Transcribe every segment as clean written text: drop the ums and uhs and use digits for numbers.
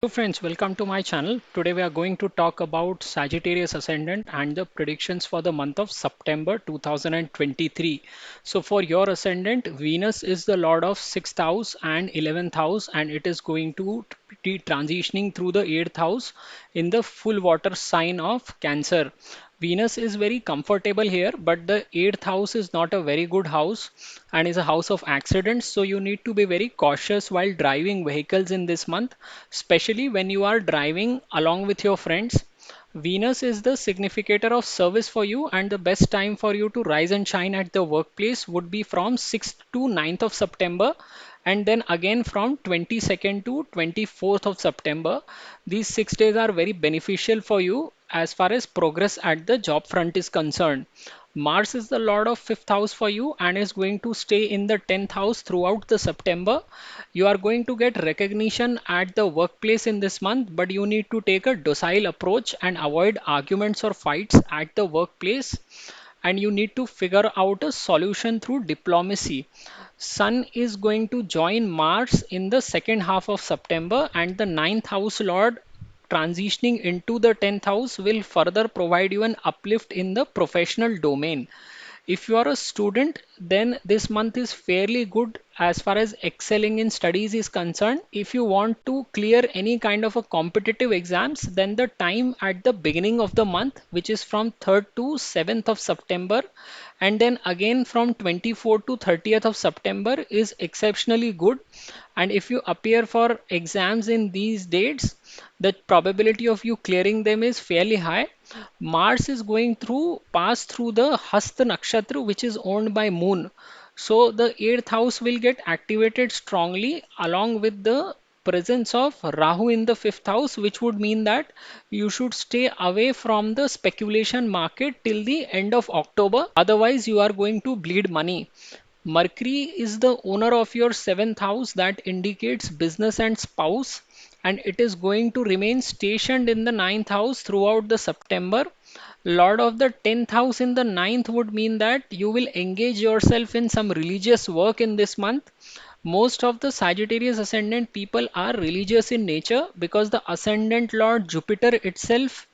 Hello friends, welcome to my channel. Today we are going to talk about Sagittarius Ascendant and the predictions for the month of September 2023. So for your ascendant, Venus is the lord of 6th house and 11th house, and it is going to be transitioning through the 8th house in the full water sign of Cancer. Venus is very comfortable here, but the 8th house is not a very good house and is a house of accidents. So you need to be very cautious while driving vehicles in this month, especially when you are driving along with your friends. Venus is the significator of service for you, and the best time for you to rise and shine at the workplace would be from 6th to 9th of September, and then again from 22nd to 24th of September. These 6 days are very beneficial for you as far as progress at the job front is concerned. Mars is the lord of 5th house for you and is going to stay in the 10th house throughout the September. You are going to get recognition at the workplace in this month, but you need to take a docile approach and avoid arguments or fights at the workplace, and you need to figure out a solution through diplomacy. Sun is going to join Mars in the second half of September, and the ninth house lord transitioning into the 10th house will further provide you an uplift in the professional domain. If you are a student, then this month is fairly good as far as excelling in studies is concerned. If you want to clear any kind of a competitive exams, then the time at the beginning of the month, which is from 3rd to 7th of September, and then again from 24th to 30th of September is exceptionally good. And if you appear for exams in these dates, the probability of you clearing them is fairly high. Mars is going through pass through the Hasta Nakshatra, which is owned by Moon. So the eighth house will get activated strongly along with the presence of Rahu in the fifth house, which would mean that you should stay away from the speculation market till the end of October. Otherwise, you are going to bleed money. Mercury is the owner of your seventh house, that indicates business and spouse, and it is going to remain stationed in the ninth house throughout the September. Lord of the 10th house in the ninth would mean that you will engage yourself in some religious work in this month. Most of the Sagittarius ascendant people are religious in nature because the ascendant Lord Jupiter itself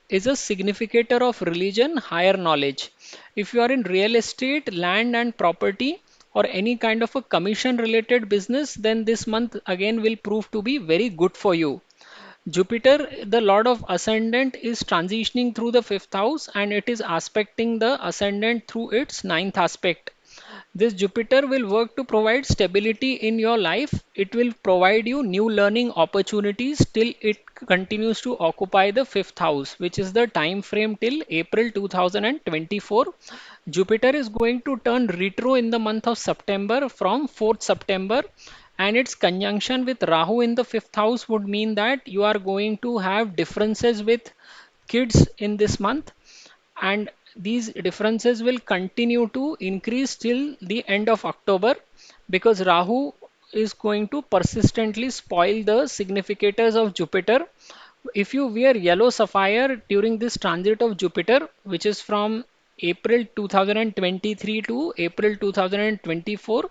is a significator of religion, higher knowledge. If you are in real estate, land and property, or any kind of a commission related business, then this month again will prove to be very good for you. Jupiter, the lord of ascendant, is transitioning through the fifth house and it is aspecting the ascendant through its ninth aspect. This Jupiter will work to provide stability in your life. It will provide you new learning opportunities till it continues to occupy the fifth house, which is the time frame till April 2024. Jupiter is going to turn retro in the month of September from 4th September, and its conjunction with Rahu in the fifth house would mean that you are going to have differences with kids in this month, and these differences will continue to increase till the end of October because Rahu is going to persistently spoil the significators of Jupiter. If you wear yellow sapphire during this transit of Jupiter, which is from April 2023 to April 2024,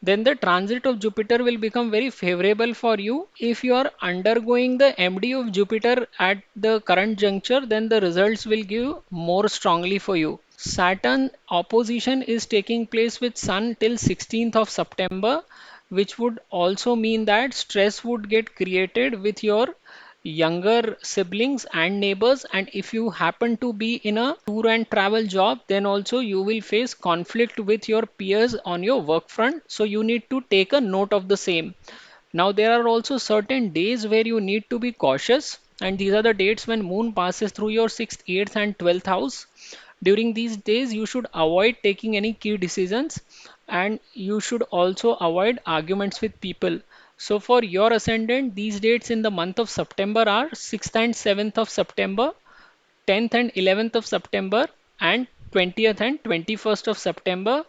then the transit of Jupiter will become very favorable for you. If you are undergoing the MD of Jupiter at the current juncture, then the results will give more strongly for you. Saturn opposition is taking place with Sun till 16th of September, which would also mean that stress would get created with your younger siblings and neighbors, and if you happen to be in a tour and travel job, then also you will face conflict with your peers on your work front, so you need to take a note of the same. Now there are also certain days where you need to be cautious, and these are the dates when moon passes through your 6th, 8th and 12th house. During these days you should avoid taking any key decisions, and you should also avoid arguments with people. So for your ascendant, these dates in the month of September are 6th and 7th of September, 10th and 11th of September, and 20th and 21st of September.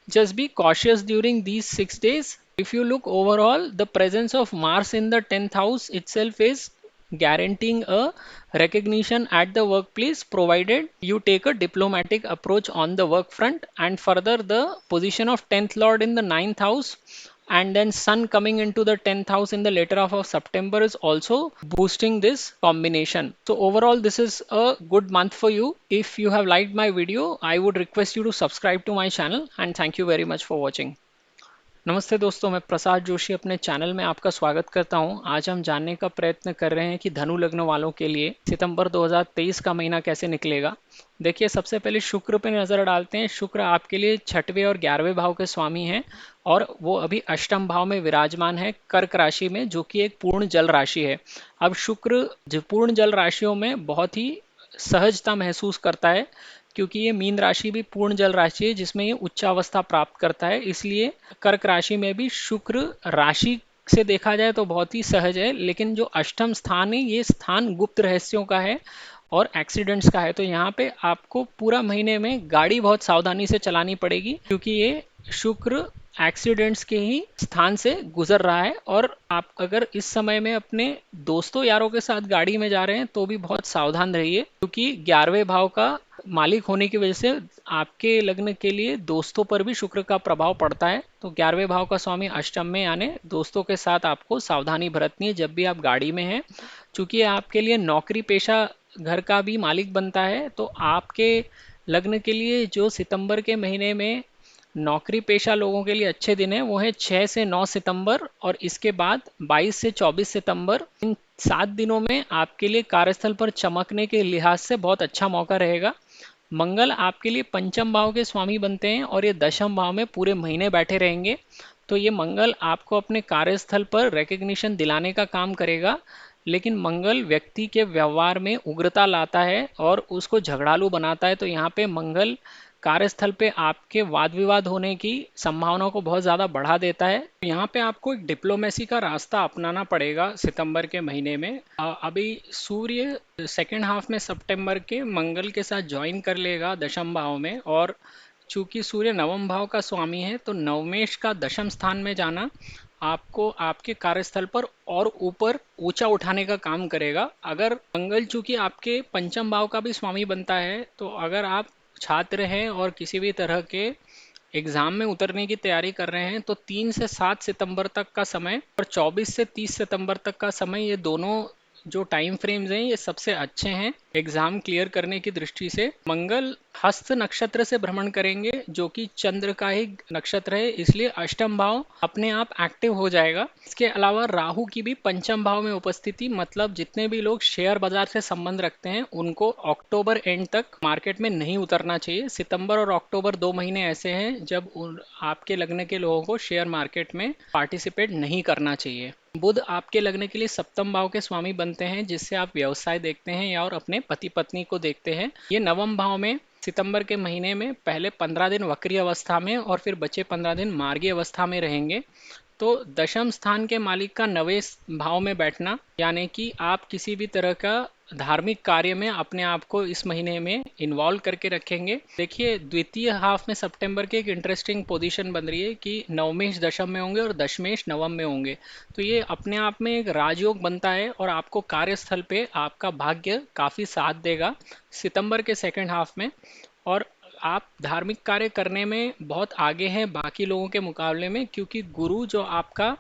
Just be cautious during these 6 days. If you look overall, the presence of Mars in the 10th house itself is guaranteeing a recognition at the workplace, provided you take a diplomatic approach on the work front. And further, the position of 10th lord in the ninth house and then sun coming into the 10th house in the later half of September is also boosting this combination. So overall this is a good month for you. If you have liked my video, I would request you to subscribe to my channel, and thank you very much for watching. नमस्ते दोस्तों, मैं प्रसाद जोशी अपने channel में आपका स्वागत करता हूं। आज हम जानने का प्रयत्न कर रहे हैं कि धनु लग्न वालों के लिए सितंबर 2023 का महीना कैसे निकलेगा। देखिए, सबसे पहले शुक्र पे नज़र डालते हैं। शुक्र आपके लिए छठवें और 11वें भाव के स्वामी हैं और वो अभी अष्टम भाव में विराजमान है, कर्क राशि में, जो कि एक पूर्ण जल राशि है। अब शुक्र जो पूर्ण जल राशियों में बहुत ही सहजता महसूस करता है, क्योंकि ये मीन राशि भी पूर्ण जल राशि है जिसमें ये उच्चावस्था प्राप्त करता है। इसलिए कर्क राशि में भी शुक्र राशि से देखा जाए तो बहुत ही सहज है, लेकिन जो अष्टम स्थान है ये स्थान गुप्त रहस्यों का है और एक्सीडेंट्स का है। तो यहाँ पे आपको पूरा महीने में गाड़ी बहुत सावधानी से चलानी पड़ेगी, क्योंकि ये शुक्र एक्सीडेंट्स के ही स्थान से गुजर रहा है। और आप अगर इस समय में अपने दोस्तों यारों के साथ गाड़ी में जा रहे हैं तो भी बहुत सावधान रहिए, क्योंकि 11वें भाव का मालिक होने की वजह से आपके लग्न के लिए दोस्तों पर भी शुक्र का प्रभाव पड़ता है। तो 11वें भाव का स्वामी अष्टम में, यानी दोस्तों के साथ आपको सावधानी बरतनी है जब भी आप गाड़ी में हैं। चूंकि ये आपके लिए नौकरी पेशा घर का भी मालिक बनता है, तो आपके लग्न के लिए जो सितंबर के महीने में नौकरी पेशा लोगों के लिए अच्छे दिन है वो है 6 से 9 सितंबर, और इसके बाद 22 से 24 सितंबर। इन 7 दिनों में आपके लिए कार्यस्थल पर चमकने के लिहाज से बहुत अच्छा मौका रहेगा। मंगल आपके लिए पंचम भाव के स्वामी बनते हैं और ये दशम भाव में पूरे महीने बैठे रहेंगे। तो ये मंगल आपको अपने कार्यस्थल पर रिकग्निशन दिलाने का काम करेगा, लेकिन मंगल व्यक्ति के व्यवहार में उग्रता लाता है और उसको झगड़ालू बनाता है। तो यहाँ पे मंगल कार्यस्थल पे आपके वाद विवाद होने की संभावनाओं को बहुत ज़्यादा बढ़ा देता है। यहाँ पे आपको एक डिप्लोमेसी का रास्ता अपनाना पड़ेगा सितंबर के महीने में। अभी सूर्य सेकेंड हाफ में सितंबर के मंगल के साथ ज्वाइन कर लेगा दशम भाव में, और चूंकि सूर्य नवम भाव का स्वामी है तो नवमेश का दशम स्थान में जाना आपको आपके कार्यस्थल पर और ऊपर ऊंचा उठाने का काम करेगा। अगर मंगल चूंकि आपके पंचम भाव का भी स्वामी बनता है, तो अगर आप छात्र हैं और किसी भी तरह के एग्जाम में उतरने की तैयारी कर रहे हैं तो 3 से 7 सितंबर तक का समय और 24 से 30 सितंबर तक का समय, ये दोनों जो टाइम फ्रेम्स हैं ये सबसे अच्छे हैं एग्जाम क्लियर करने की दृष्टि से। मंगल हस्त नक्षत्र से भ्रमण करेंगे, जो कि चंद्र का ही नक्षत्र है, इसलिए अष्टम भाव अपने आप एक्टिव हो जाएगा। इसके अलावा राहु की भी पंचम भाव में उपस्थिति, मतलब जितने भी लोग शेयर बाजार से संबंध रखते हैं उनको अक्टूबर एंड तक मार्केट में नहीं उतरना चाहिए। सितंबर और अक्टूबर 2 महीने ऐसे हैं जब आपके लग्न के लोगों को शेयर मार्केट में पार्टिसिपेट नहीं करना चाहिए। बुध आपके लग्न के लिए सप्तम भाव के स्वामी बनते हैं, जिससे आप व्यवसाय देखते हैं या और अपने पति पत्नी को देखते हैं। ये नवम भाव में सितंबर के महीने में पहले 15 दिन वक्री अवस्था में और फिर बचे 15 दिन मार्गी अवस्था में रहेंगे। तो दशम स्थान के मालिक का नवे भाव में बैठना, यानी कि आप किसी भी तरह का धार्मिक कार्य में अपने आप को इस महीने में इन्वॉल्व करके रखेंगे। देखिए, द्वितीय हाफ में सितंबर की एक इंटरेस्टिंग पोजीशन बन रही है कि नवमेश दशम में होंगे और दशमेश नवम में होंगे। तो ये अपने आप में एक राजयोग बनता है और आपको कार्यस्थल पे आपका भाग्य काफ़ी साथ देगा सितंबर के सेकेंड हाफ में। और आप धार्मिक कार्य करने में बहुत आगे हैं बाकी लोगों के मुकाबले में, क्योंकि गुरु जो आपका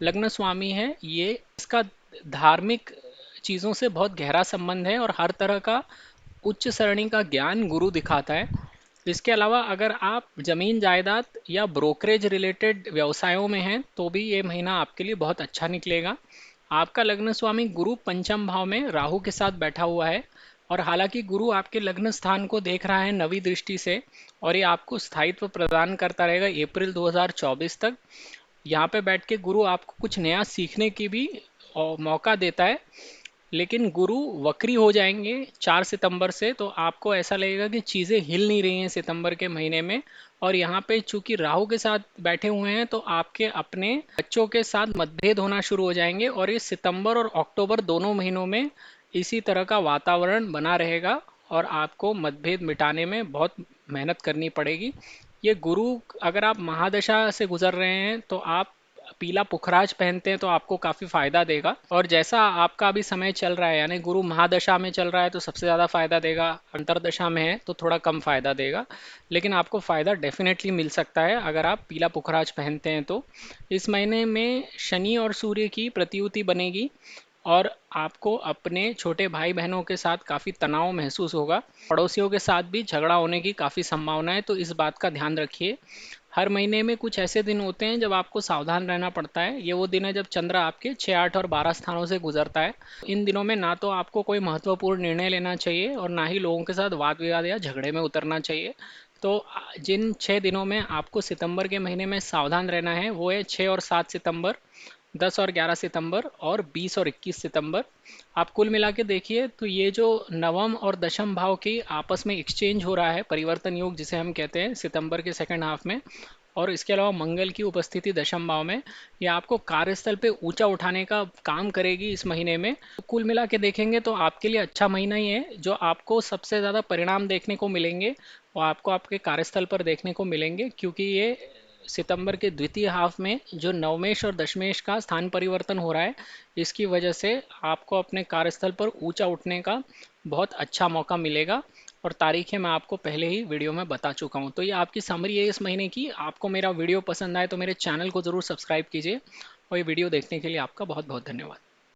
लग्न स्वामी है ये इसका धार्मिक चीज़ों से बहुत गहरा संबंध है और हर तरह का उच्च श्रेणी का ज्ञान गुरु दिखाता है। इसके अलावा अगर आप जमीन जायदाद या ब्रोकरेज रिलेटेड व्यवसायों में हैं तो भी ये महीना आपके लिए बहुत अच्छा निकलेगा। आपका लग्न स्वामी गुरु पंचम भाव में राहु के साथ बैठा हुआ है, और हालांकि गुरु आपके लग्न स्थान को देख रहा है नवी दृष्टि से, और ये आपको स्थायित्व प्रदान करता रहेगा अप्रैल 2024 तक। यहाँ पे बैठ के गुरु आपको कुछ नया सीखने की भी मौका देता है। लेकिन गुरु वक्री हो जाएंगे 4 सितंबर से, तो आपको ऐसा लगेगा कि चीज़ें हिल नहीं रही हैं सितंबर के महीने में। और यहाँ पे चूंकि राहु के साथ बैठे हुए हैं तो आपके अपने बच्चों के साथ मतभेद होना शुरू हो जाएंगे, और ये सितंबर और अक्टूबर दोनों महीनों में इसी तरह का वातावरण बना रहेगा और आपको मतभेद मिटाने में बहुत मेहनत करनी पड़ेगी। ये गुरु, अगर आप महादशा से गुजर रहे हैं तो आप पीला पुखराज पहनते हैं तो आपको काफ़ी फायदा देगा। और जैसा आपका अभी समय चल रहा है, यानी गुरु महादशा में चल रहा है तो सबसे ज़्यादा फायदा देगा, अंतरदशा में है तो थोड़ा कम फायदा देगा, लेकिन आपको फायदा डेफिनेटली मिल सकता है अगर आप पीला पुखराज पहनते हैं तो। इस महीने में शनि और सूर्य की प्रतियुति बनेगी और आपको अपने छोटे भाई बहनों के साथ काफ़ी तनाव महसूस होगा। पड़ोसियों के साथ भी झगड़ा होने की काफ़ी संभावना है, तो इस बात का ध्यान रखिए। हर महीने में कुछ ऐसे दिन होते हैं जब आपको सावधान रहना पड़ता है। ये वो दिन है जब चंद्र आपके 6, 8 और 12 स्थानों से गुजरता है। इन दिनों में ना तो आपको कोई महत्वपूर्ण निर्णय लेना चाहिए और ना ही लोगों के साथ वाद विवाद या झगड़े में उतरना चाहिए। तो जिन 6 दिनों में आपको सितंबर के महीने में सावधान रहना है वो है 6 और 7 सितंबर, 10 और 11 सितंबर और 20 और 21 सितंबर। आप कुल मिला के देखिए तो ये जो नवम और दशम भाव की आपस में एक्सचेंज हो रहा है, परिवर्तन योग जिसे हम कहते हैं, सितंबर के सेकंड हाफ में, और इसके अलावा मंगल की उपस्थिति दशम भाव में, ये आपको कार्यस्थल पे ऊंचा उठाने का काम करेगी इस महीने में। तो कुल मिला के देखेंगे तो आपके लिए अच्छा महीना ही है। जो आपको सबसे ज़्यादा परिणाम देखने को मिलेंगे वो आपको आपके कार्यस्थल पर देखने को मिलेंगे, क्योंकि ये सितंबर के द्वितीय हाफ में जो नवमेश और दशमेश का स्थान परिवर्तन हो रहा है, इसकी वजह से आपको अपने कार्यस्थल पर ऊंचा उठने का बहुत अच्छा मौका मिलेगा। और तारीखें मैं आपको पहले ही वीडियो में बता चुका हूं। तो ये आपकी समरी है इस महीने की। आपको मेरा वीडियो पसंद आए तो मेरे चैनल को ज़रूर सब्सक्राइब कीजिए, और ये वीडियो देखने के लिए आपका बहुत बहुत धन्यवाद।